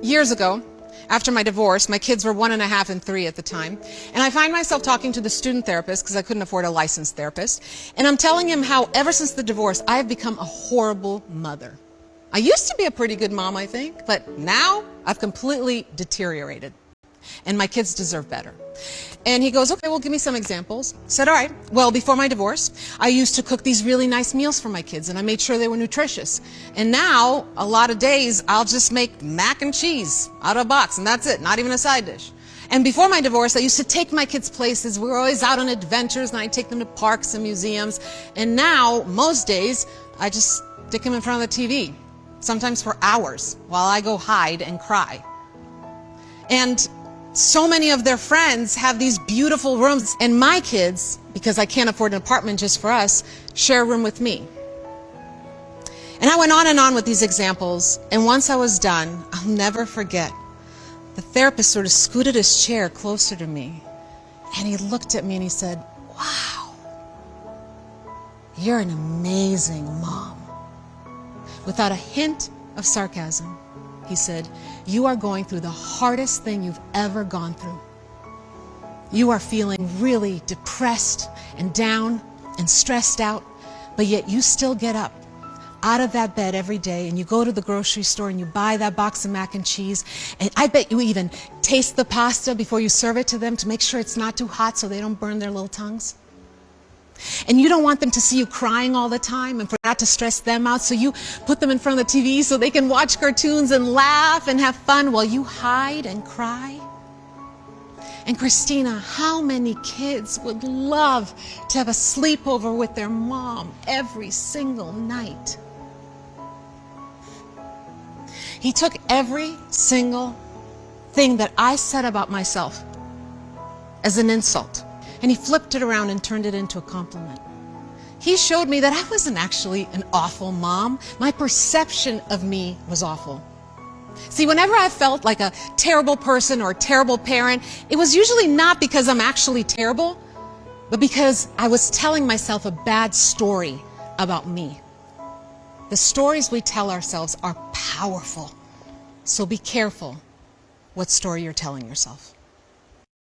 Years ago, after my divorce, my kids were 1.5 and 3 at the time, and I find myself talking to the student therapist because I couldn't afford a licensed therapist, and I'm telling him how ever since the divorce I have become a horrible mother. I used to be a pretty good mom, I think, but now I've completely deteriorated, and my kids deserve better. And he goes, okay, well, give me some examples. I said, all right, well, before my divorce, I used to cook these really nice meals for my kids, and I made sure they were nutritious. And now, a lot of days, I'll just make mac and cheese out of a box, and that's it, not even a side dish. And before my divorce, I used to take my kids places. We were always out on adventures, and I'd take them to parks and museums. And now, most days, I just stick them in front of the TV, sometimes for hours, while I go hide and cry. And so many of their friends have these beautiful rooms, and my kids, because I can't afford an apartment just for us, share a room with me. And I went on and on with these examples, and once I was done, I'll never forget, the therapist sort of scooted his chair closer to me, and he looked at me and he said, wow, you're an amazing mom. Without a hint of sarcasm, he said, you are going through the hardest thing you've ever gone through. You are feeling really depressed and down and stressed out, but yet you still get up out of that bed every day and you go to the grocery store and you buy that box of mac and cheese, and I bet you even taste the pasta before you serve it to them to make sure it's not too hot so they don't burn their little tongues. And you don't want them to see you crying all the time and for that to stress them out, so you put them in front of the TV so they can watch cartoons and laugh and have fun while you hide and cry. And Christina, how many kids would love to have a sleepover with their mom every single night? He took every single thing that I said about myself as an insult, and he flipped it around and turned it into a compliment. He showed me that I wasn't actually an awful mom. My perception of me was awful. See, whenever I felt like a terrible person or a terrible parent, it was usually not because I'm actually terrible, but because I was telling myself a bad story about me. The stories we tell ourselves are powerful, so be careful what story you're telling yourself.